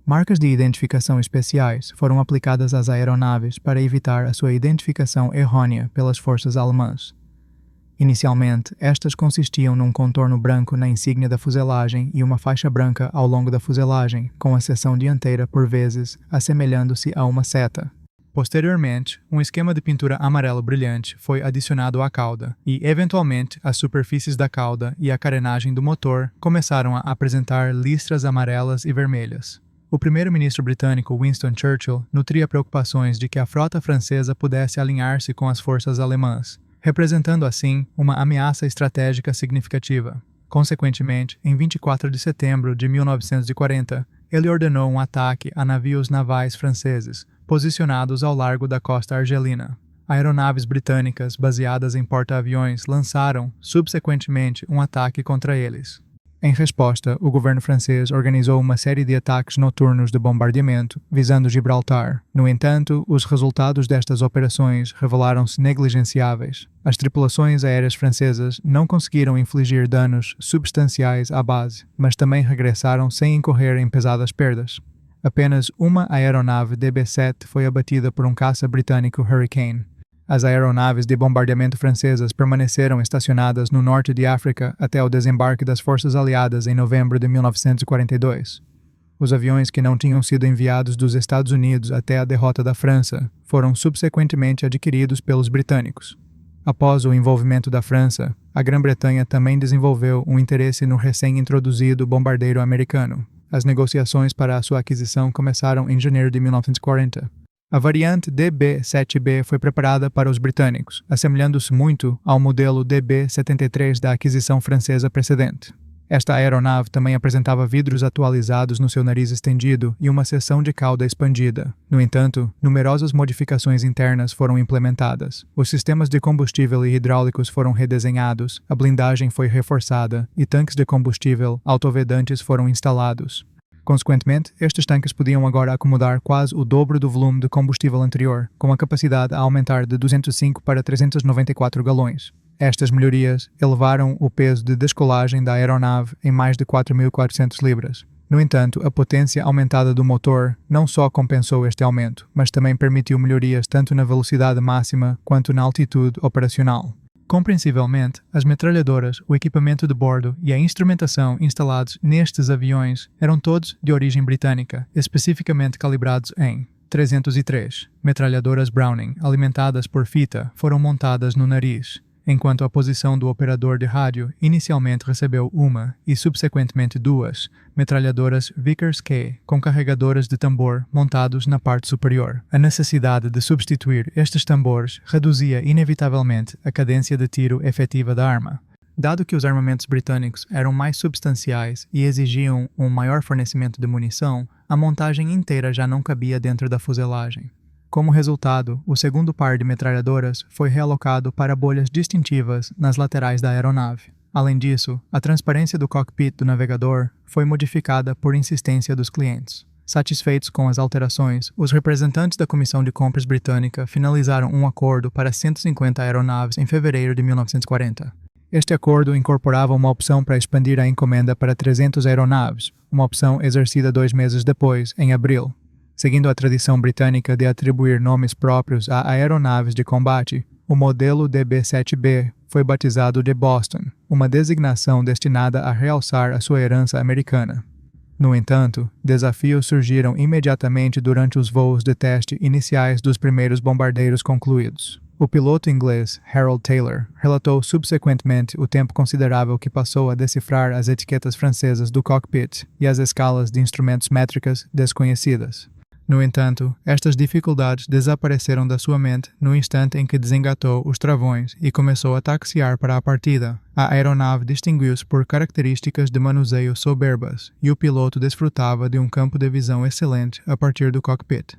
Marcas de identificação especiais foram aplicadas às aeronaves para evitar a sua identificação errônea pelas forças alemãs. Inicialmente, estas consistiam num contorno branco na insígnia da fuselagem e uma faixa branca ao longo da fuselagem, com a seção dianteira por vezes assemelhando-se a uma seta. Posteriormente, um esquema de pintura amarelo brilhante foi adicionado à cauda e, eventualmente, as superfícies da cauda e a carenagem do motor começaram a apresentar listras amarelas e vermelhas. O primeiro-ministro britânico Winston Churchill nutria preocupações de que a frota francesa pudesse alinhar-se com as forças alemãs, representando assim uma ameaça estratégica significativa. Consequentemente, em 24 de setembro de 1940, ele ordenou um ataque a navios navais franceses, posicionados ao largo da costa argelina. Aeronaves britânicas baseadas em porta-aviões lançaram, subsequentemente, um ataque contra eles. Em resposta, o governo francês organizou uma série de ataques noturnos de bombardeamento, visando Gibraltar. No entanto, os resultados destas operações revelaram-se negligenciáveis. As tripulações aéreas francesas não conseguiram infligir danos substanciais à base, mas também regressaram sem incorrer em pesadas perdas. Apenas uma aeronave DB-7 foi abatida por um caça britânico Hurricane. As aeronaves de bombardeamento francesas permaneceram estacionadas no norte de África até o desembarque das forças aliadas em novembro de 1942. Os aviões que não tinham sido enviados dos Estados Unidos até a derrota da França foram subsequentemente adquiridos pelos britânicos. Após o envolvimento da França, a Grã-Bretanha também desenvolveu um interesse no recém-introduzido bombardeiro americano. As negociações para a sua aquisição começaram em janeiro de 1940. A variante DB-7B foi preparada para os britânicos, assemelhando-se muito ao modelo DB-73 da aquisição francesa precedente. Esta aeronave também apresentava vidros atualizados no seu nariz estendido e uma seção de cauda expandida. No entanto, numerosas modificações internas foram implementadas. Os sistemas de combustível e hidráulicos foram redesenhados, a blindagem foi reforçada e tanques de combustível autovedantes foram instalados. Consequentemente, estes tanques podiam agora acomodar quase o dobro do volume de combustível anterior, com a capacidade a aumentar de 205 para 394 galões. Estas melhorias elevaram o peso de descolagem da aeronave em mais de 4.400 libras. No entanto, a potência aumentada do motor não só compensou este aumento, mas também permitiu melhorias tanto na velocidade máxima quanto na altitude operacional. Compreensivelmente, as metralhadoras, o equipamento de bordo e a instrumentação instalados nestes aviões eram todos de origem britânica, especificamente calibrados em 303. Metralhadoras Browning, alimentadas por fita, foram montadas no nariz, enquanto a posição do operador de rádio inicialmente recebeu uma e subsequentemente duas metralhadoras Vickers-K com carregadores de tambor montados na parte superior. A necessidade de substituir estes tambores reduzia inevitavelmente a cadência de tiro efetiva da arma. Dado que os armamentos britânicos eram mais substanciais e exigiam um maior fornecimento de munição, a montagem inteira já não cabia dentro da fuselagem. Como resultado, o segundo par de metralhadoras foi realocado para bolhas distintivas nas laterais da aeronave. Além disso, a transparência do cockpit do navegador foi modificada por insistência dos clientes. Satisfeitos com as alterações, os representantes da Comissão de Compras britânica finalizaram um acordo para 150 aeronaves em fevereiro de 1940. Este acordo incorporava uma opção para expandir a encomenda para 300 aeronaves, uma opção exercida 2 meses depois, em abril. Seguindo a tradição britânica de atribuir nomes próprios a aeronaves de combate, o modelo DB-7B foi batizado de Boston, uma designação destinada a realçar a sua herança americana. No entanto, desafios surgiram imediatamente durante os voos de teste iniciais dos primeiros bombardeiros concluídos. O piloto inglês Harold Taylor relatou subsequentemente o tempo considerável que passou a decifrar as etiquetas francesas do cockpit e as escalas de instrumentos métricas desconhecidas. No entanto, estas dificuldades desapareceram da sua mente no instante em que desengatou os travões e começou a taxiar para a partida. A aeronave distinguiu-se por características de manuseio soberbas e o piloto desfrutava de um campo de visão excelente a partir do cockpit.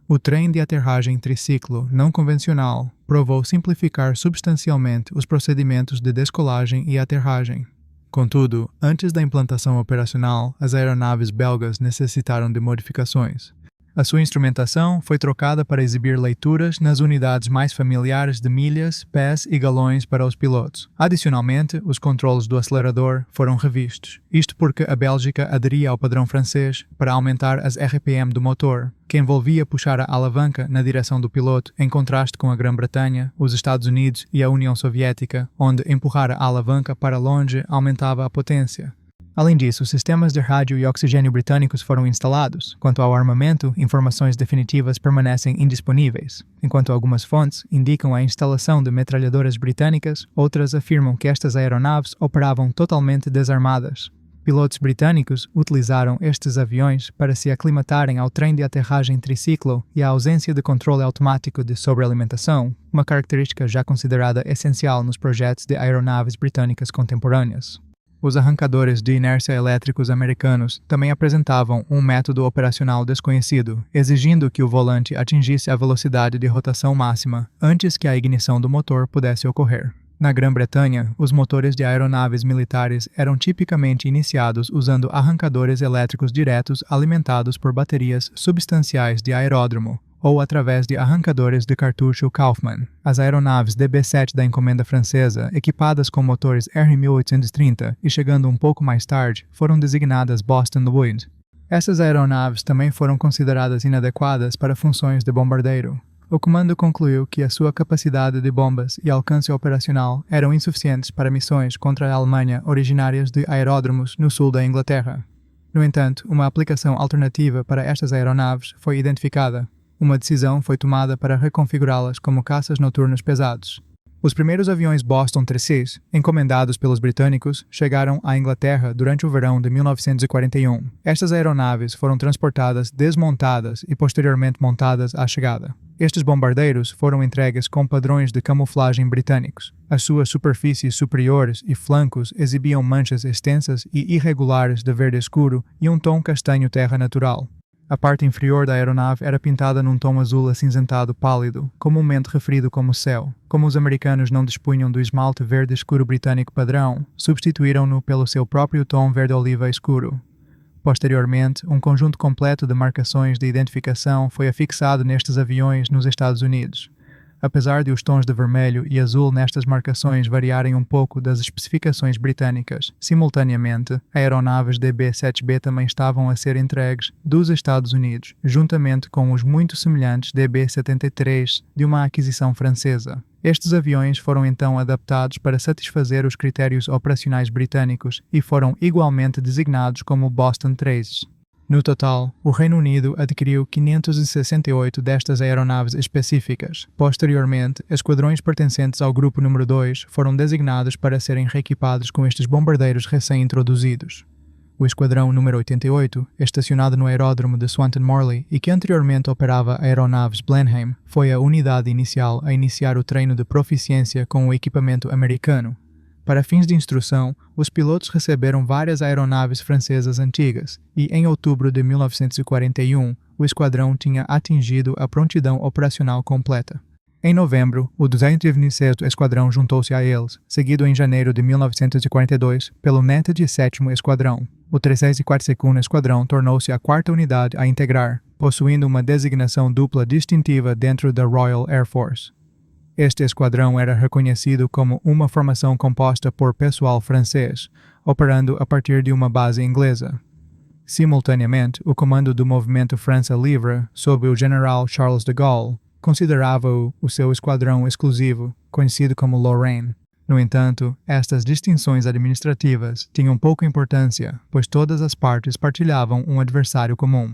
O trem de aterragem triciclo não convencional provou simplificar substancialmente os procedimentos de descolagem e aterragem. Contudo, antes da implantação operacional, as aeronaves belgas necessitaram de modificações. A sua instrumentação foi trocada para exibir leituras nas unidades mais familiares de milhas, pés e galões para os pilotos. Adicionalmente, os controles do acelerador foram revistos. Isto porque a Bélgica aderia ao padrão francês para aumentar as RPM do motor, que envolvia puxar a alavanca na direção do piloto, em contraste com a Grã-Bretanha, os Estados Unidos e a União Soviética, onde empurrar a alavanca para longe aumentava a potência. Além disso, sistemas de rádio e oxigênio britânicos foram instalados. Quanto ao armamento, informações definitivas permanecem indisponíveis. Enquanto algumas fontes indicam a instalação de metralhadoras britânicas, outras afirmam que estas aeronaves operavam totalmente desarmadas. Pilotos britânicos utilizaram estes aviões para se aclimatarem ao trem de aterragem triciclo e à ausência de controle automático de sobrealimentação, uma característica já considerada essencial nos projetos de aeronaves britânicas contemporâneas. Os arrancadores de inércia elétricos americanos também apresentavam um método operacional desconhecido, exigindo que o volante atingisse a velocidade de rotação máxima antes que a ignição do motor pudesse ocorrer. Na Grã-Bretanha, os motores de aeronaves militares eram tipicamente iniciados usando arrancadores elétricos diretos alimentados por baterias substanciais de aeródromo, ou através de arrancadores de cartucho Kaufmann. As aeronaves DB-7 da encomenda francesa, equipadas com motores R1830 e chegando um pouco mais tarde, foram designadas Boston Wood. Essas aeronaves também foram consideradas inadequadas para funções de bombardeiro. O comando concluiu que a sua capacidade de bombas e alcance operacional eram insuficientes para missões contra a Alemanha originárias de aeródromos no sul da Inglaterra. No entanto, uma aplicação alternativa para estas aeronaves foi identificada. Uma decisão foi tomada para reconfigurá-las como caças noturnos pesados. Os primeiros aviões Boston 3C, encomendados pelos britânicos, chegaram à Inglaterra durante o verão de 1941. Estas aeronaves foram transportadas desmontadas e posteriormente montadas à chegada. Estes bombardeiros foram entregues com padrões de camuflagem britânicos. As suas superfícies superiores e flancos exibiam manchas extensas e irregulares de verde escuro e um tom castanho terra natural. A parte inferior da aeronave era pintada num tom azul acinzentado pálido, comumente referido como céu. Como os americanos não dispunham do esmalte verde escuro britânico padrão, substituíram-no pelo seu próprio tom verde-oliva escuro. Posteriormente, um conjunto completo de marcações de identificação foi afixado nestes aviões nos Estados Unidos. Apesar de os tons de vermelho e azul nestas marcações variarem um pouco das especificações britânicas, simultaneamente, aeronaves DB-7B também estavam a ser entregues dos Estados Unidos, juntamente com os muito semelhantes DB-73 de uma aquisição francesa. Estes aviões foram então adaptados para satisfazer os critérios operacionais britânicos e foram igualmente designados como Boston 3. No total, o Reino Unido adquiriu 568 destas aeronaves específicas. Posteriormente, esquadrões pertencentes ao Grupo número 2 foram designados para serem reequipados com estes bombardeiros recém-introduzidos. O Esquadrão número 88, estacionado no aeródromo de Swanton Morley e que anteriormente operava aeronaves Blenheim, foi a unidade inicial a iniciar o treino de proficiência com o equipamento americano. Para fins de instrução, os pilotos receberam várias aeronaves francesas antigas e, em outubro de 1941, o esquadrão tinha atingido a prontidão operacional completa. Em novembro, o 226º Esquadrão juntou-se a eles, seguido em janeiro de 1942 pelo NETAD 7º Esquadrão. O 342º Esquadrão tornou-se a quarta unidade a integrar, possuindo uma designação dupla distintiva dentro da Royal Air Force. Este esquadrão era reconhecido como uma formação composta por pessoal francês, operando a partir de uma base inglesa. Simultaneamente, o comando do movimento França Livre, sob o general Charles de Gaulle, considerava-o o seu esquadrão exclusivo, conhecido como Lorraine. No entanto, estas distinções administrativas tinham pouca importância, pois todas as partes partilhavam um adversário comum.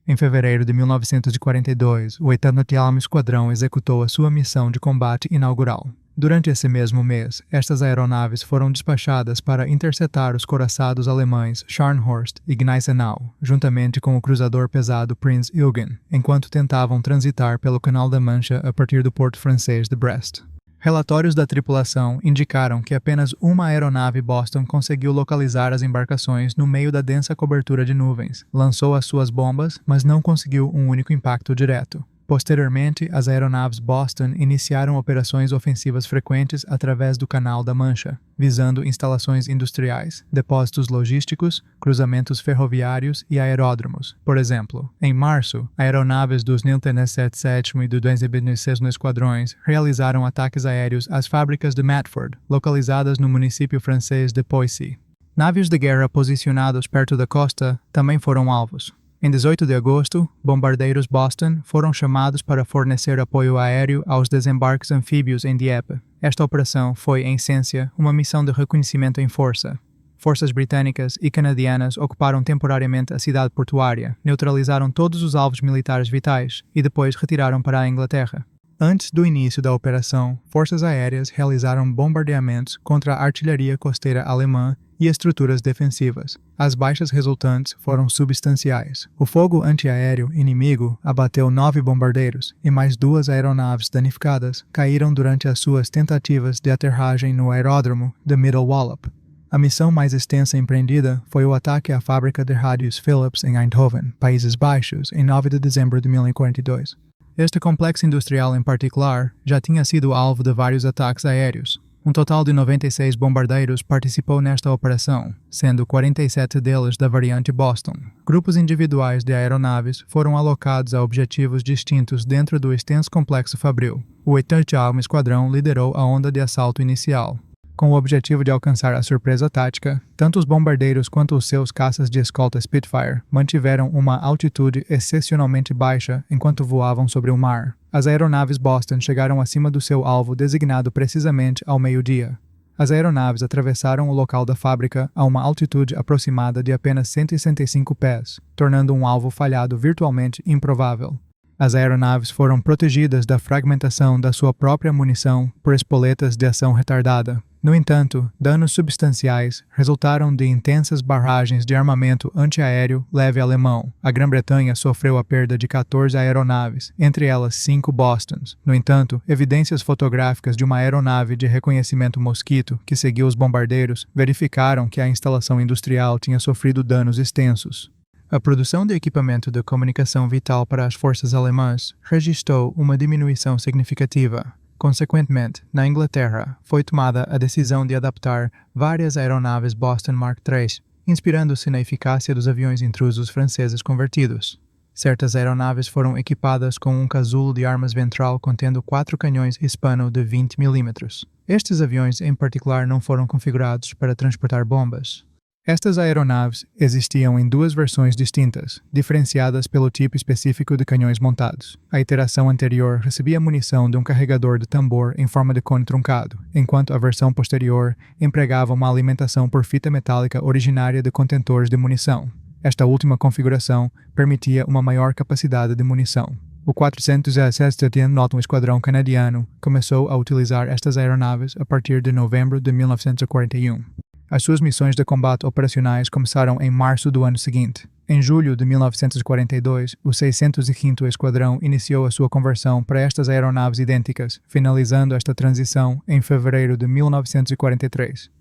Em fevereiro de 1942, o 80º Esquadrão executou a sua missão de combate inaugural. Durante esse mesmo mês, estas aeronaves foram despachadas para interceptar os couraçados alemães Scharnhorst e Gneisenau, juntamente com o cruzador pesado Prinz Eugen, enquanto tentavam transitar pelo Canal da Mancha a partir do porto francês de Brest. Relatórios da tripulação indicaram que apenas uma aeronave Boston conseguiu localizar as embarcações no meio da densa cobertura de nuvens, lançou as suas bombas, mas não conseguiu um único impacto direto. Posteriormente, as aeronaves Boston iniciaram operações ofensivas frequentes através do Canal da Mancha, visando instalações industriais, depósitos logísticos, cruzamentos ferroviários e aeródromos. Por exemplo, em março, aeronaves dos 97º e do 226º Esquadrões realizaram ataques aéreos às fábricas de Matford, localizadas no município francês de Poissy. Navios de guerra posicionados perto da costa também foram alvos. Em 18 de agosto, bombardeiros Boston foram chamados para fornecer apoio aéreo aos desembarques anfíbios em Dieppe. Esta operação foi, em essência, uma missão de reconhecimento em força. Forças britânicas e canadianas ocuparam temporariamente a cidade portuária, neutralizaram todos os alvos militares vitais e depois retiraram para a Inglaterra. Antes do início da operação, forças aéreas realizaram bombardeamentos contra a artilharia costeira alemã e estruturas defensivas. As baixas resultantes foram substanciais. O fogo antiaéreo inimigo abateu 9 bombardeiros e mais 2 aeronaves danificadas caíram durante as suas tentativas de aterragem no aeródromo de Middle Wallop. A missão mais extensa empreendida foi o ataque à fábrica de rádios Philips em Eindhoven, Países Baixos, em 9 de dezembro de 1942. Este complexo industrial em particular já tinha sido alvo de vários ataques aéreos. Um total de 96 bombardeiros participou nesta operação, sendo 47 deles da variante Boston. Grupos individuais de aeronaves foram alocados a objetivos distintos dentro do extenso complexo fabril. O 80º Esquadrão liderou a onda de assalto inicial. Com o objetivo de alcançar a surpresa tática, tanto os bombardeiros quanto os seus caças de escolta Spitfire mantiveram uma altitude excepcionalmente baixa enquanto voavam sobre o mar. As aeronaves Boston chegaram acima do seu alvo designado precisamente ao meio-dia. As aeronaves atravessaram o local da fábrica a uma altitude aproximada de apenas 165 pés, tornando um alvo falhado virtualmente improvável. As aeronaves foram protegidas da fragmentação da sua própria munição por espoletas de ação retardada. No entanto, danos substanciais resultaram de intensas barragens de armamento antiaéreo leve alemão. A Grã-Bretanha sofreu a perda de 14 aeronaves, entre elas 5 Bostons. No entanto, evidências fotográficas de uma aeronave de reconhecimento Mosquito que seguiu os bombardeiros verificaram que a instalação industrial tinha sofrido danos extensos. A produção de equipamento de comunicação vital para as forças alemãs registrou uma diminuição significativa. Consequentemente, na Inglaterra, foi tomada a decisão de adaptar várias aeronaves Boston Mark III, inspirando-se na eficácia dos aviões intrusos franceses convertidos. Certas aeronaves foram equipadas com um casulo de armas ventral contendo 4 canhões Hispano de 20 mm. Estes aviões, em particular, não foram configurados para transportar bombas. Estas aeronaves existiam em duas versões distintas, diferenciadas pelo tipo específico de canhões montados. A iteração anterior recebia munição de um carregador de tambor em forma de cone truncado, enquanto a versão posterior empregava uma alimentação por fita metálica originária de contentores de munição. Esta última configuração permitia uma maior capacidade de munição. O 417º Norton Esquadrão Canadiano começou a utilizar estas aeronaves a partir de novembro de 1941. As suas missões de combate operacionais começaram em março do ano seguinte. Em julho de 1942, o 605º Esquadrão iniciou a sua conversão para estas aeronaves idênticas, finalizando esta transição em fevereiro de 1943.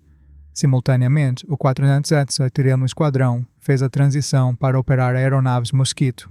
Simultaneamente, o 407º Esquadrão fez a transição para operar aeronaves Mosquito.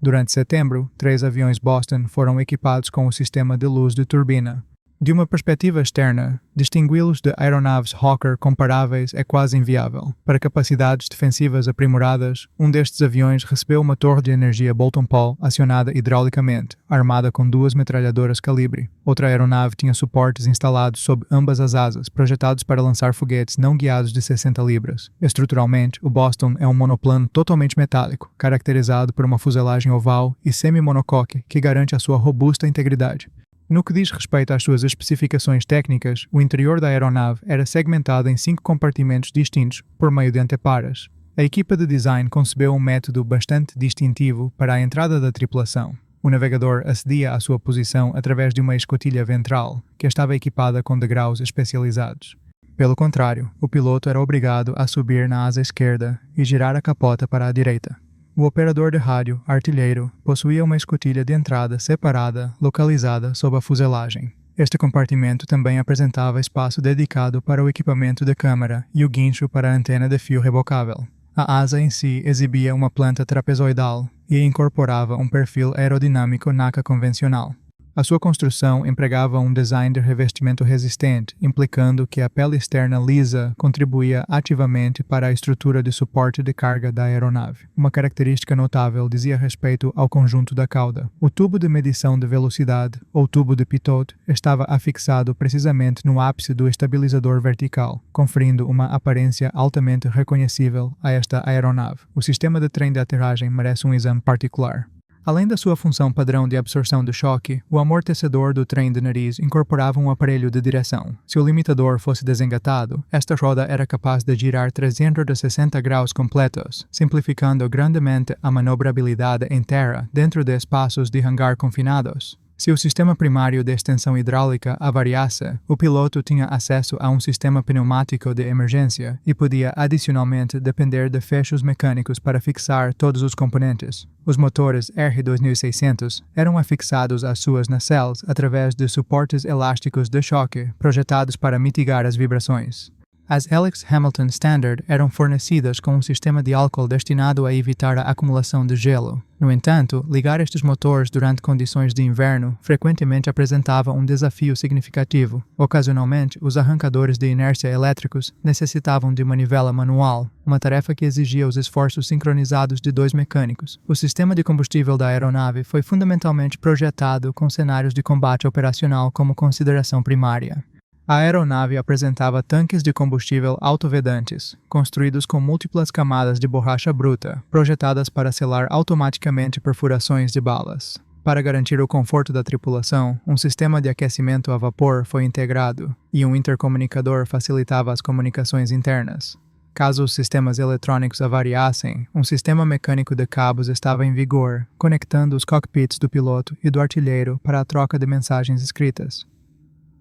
Durante setembro, 3 aviões Boston foram equipados com o sistema de luz de turbina. De uma perspectiva externa, distingui-los de aeronaves Hawker comparáveis é quase inviável. Para capacidades defensivas aprimoradas, um destes aviões recebeu uma torre de energia Bolton Paul acionada hidraulicamente, armada com 2 metralhadoras calibre. Outra aeronave tinha suportes instalados sob ambas as asas, projetados para lançar foguetes não guiados de 60 libras. Estruturalmente, o Boston é um monoplano totalmente metálico, caracterizado por uma fuselagem oval e semi-monocoque que garante a sua robusta integridade. No que diz respeito às suas especificações técnicas, o interior da aeronave era segmentado em 5 compartimentos distintos por meio de anteparas. A equipa de design concebeu um método bastante distintivo para a entrada da tripulação. O navegador acedia à sua posição através de uma escotilha ventral, que estava equipada com degraus especializados. Pelo contrário, o piloto era obrigado a subir na asa esquerda e girar a capota para a direita. O operador de rádio, artilheiro, possuía uma escotilha de entrada separada, localizada sob a fuselagem. Este compartimento também apresentava espaço dedicado para o equipamento de câmara e o guincho para a antena de fio rebocável. A asa em si exibia uma planta trapezoidal e incorporava um perfil aerodinâmico NACA convencional. A sua construção empregava um design de revestimento resistente, implicando que a pele externa lisa contribuía ativamente para a estrutura de suporte de carga da aeronave. Uma característica notável dizia respeito ao conjunto da cauda. O tubo de medição de velocidade, ou tubo de pitot, estava afixado precisamente no ápice do estabilizador vertical, conferindo uma aparência altamente reconhecível a esta aeronave. O sistema de trem de aterragem merece um exame particular. Além da sua função padrão de absorção de choque, o amortecedor do trem de nariz incorporava um aparelho de direção. Se o limitador fosse desengatado, esta roda era capaz de girar 360 graus completos, simplificando grandemente a manobrabilidade em terra dentro de espaços de hangar confinados. Se o sistema primário de extensão hidráulica avariasse, o piloto tinha acesso a um sistema pneumático de emergência e podia adicionalmente depender de fechos mecânicos para fixar todos os componentes. Os motores R2600 eram afixados às suas nacelles através de suportes elásticos de choque projetados para mitigar as vibrações. As Helix Hamilton Standard eram fornecidas com um sistema de álcool destinado a evitar a acumulação de gelo. No entanto, ligar estes motores durante condições de inverno frequentemente apresentava um desafio significativo. Ocasionalmente, os arrancadores de inércia elétricos necessitavam de manivela manual, uma tarefa que exigia os esforços sincronizados de 2 mecânicos. O sistema de combustível da aeronave foi fundamentalmente projetado com cenários de combate operacional como consideração primária. A aeronave apresentava tanques de combustível autovedantes, construídos com múltiplas camadas de borracha bruta, projetadas para selar automaticamente perfurações de balas. Para garantir o conforto da tripulação, um sistema de aquecimento a vapor foi integrado, e um intercomunicador facilitava as comunicações internas. Caso os sistemas eletrônicos avariassem, um sistema mecânico de cabos estava em vigor, conectando os cockpits do piloto e do artilheiro para a troca de mensagens escritas.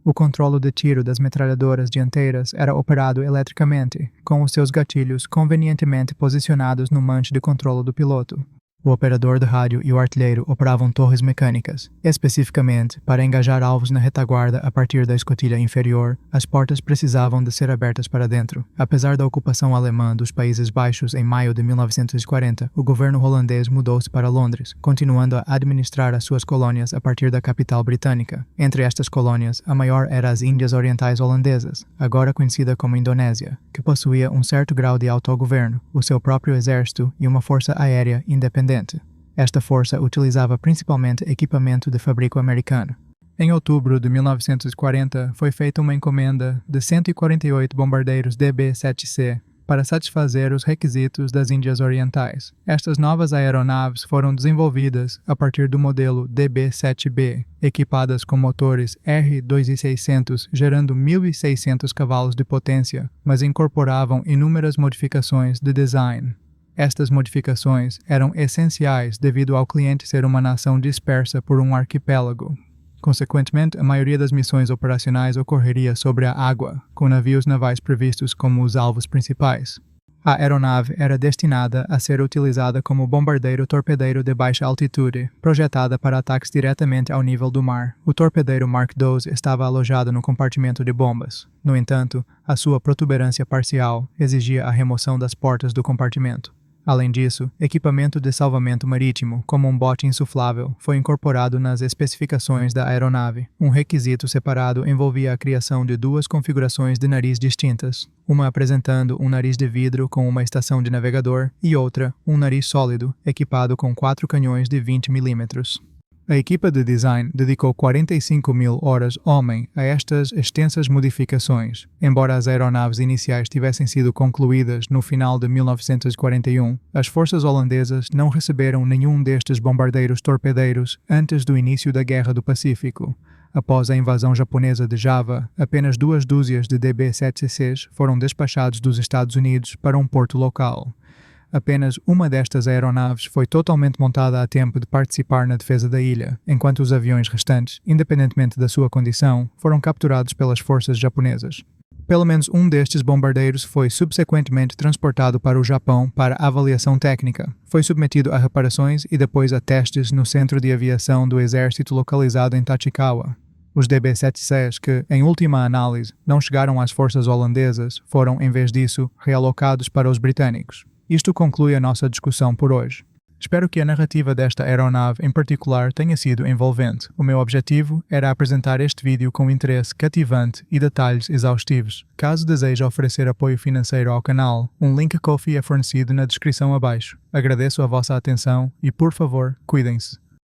O controlo de tiro das metralhadoras dianteiras era operado eletricamente, com os seus gatilhos convenientemente posicionados no manche de controlo do piloto. O operador de rádio e o artilheiro operavam torres mecânicas. Especificamente, para engajar alvos na retaguarda a partir da escotilha inferior, as portas precisavam de ser abertas para dentro. Apesar da ocupação alemã dos Países Baixos em maio de 1940, o governo holandês mudou-se para Londres, continuando a administrar as suas colônias a partir da capital britânica. Entre estas colônias, a maior era as Índias Orientais Holandesas, agora conhecida como Indonésia, que possuía um certo grau de autogoverno, o seu próprio exército e uma força aérea independente. Esta força utilizava principalmente equipamento de fabrico americano. Em outubro de 1940, foi feita uma encomenda de 148 bombardeiros DB-7C para satisfazer os requisitos das Índias Orientais. Estas novas aeronaves foram desenvolvidas a partir do modelo DB-7B, equipadas com motores R2600 gerando 1.600 cavalos de potência, mas incorporavam inúmeras modificações de design. Estas modificações eram essenciais devido ao cliente ser uma nação dispersa por um arquipélago. Consequentemente, a maioria das missões operacionais ocorreria sobre a água, com navios navais previstos como os alvos principais. A aeronave era destinada a ser utilizada como bombardeiro-torpedeiro de baixa altitude, projetada para ataques diretamente ao nível do mar. O torpedeiro Mark II estava alojado no compartimento de bombas. No entanto, a sua protuberância parcial exigia a remoção das portas do compartimento. Além disso, equipamento de salvamento marítimo, como um bote insuflável, foi incorporado nas especificações da aeronave. Um requisito separado envolvia a criação de duas configurações de nariz distintas, uma apresentando um nariz de vidro com uma estação de navegador e outra, um nariz sólido, equipado com 4 canhões de 20 mm. A equipa de design dedicou 45.000 horas homem a estas extensas modificações. Embora as aeronaves iniciais tivessem sido concluídas no final de 1941, as forças holandesas não receberam nenhum destes bombardeiros torpedeiros antes do início da Guerra do Pacífico. Após a invasão japonesa de Java, apenas 2 dúzias de DB-7Cs foram despachados dos Estados Unidos para um porto local. Apenas uma destas aeronaves foi totalmente montada a tempo de participar na defesa da ilha, enquanto os aviões restantes, independentemente da sua condição, foram capturados pelas forças japonesas. Pelo menos um destes bombardeiros foi subsequentemente transportado para o Japão para avaliação técnica. Foi submetido a reparações e depois a testes no Centro de Aviação do Exército localizado em Tachikawa. Os DB-7Cs que, em última análise, não chegaram às forças holandesas, foram, em vez disso, realocados para os britânicos. Isto conclui a nossa discussão por hoje. Espero que a narrativa desta aeronave em particular tenha sido envolvente. O meu objetivo era apresentar este vídeo com interesse cativante e detalhes exaustivos. Caso deseje oferecer apoio financeiro ao canal, um link Ko-fi é fornecido na descrição abaixo. Agradeço a vossa atenção e, por favor, cuidem-se.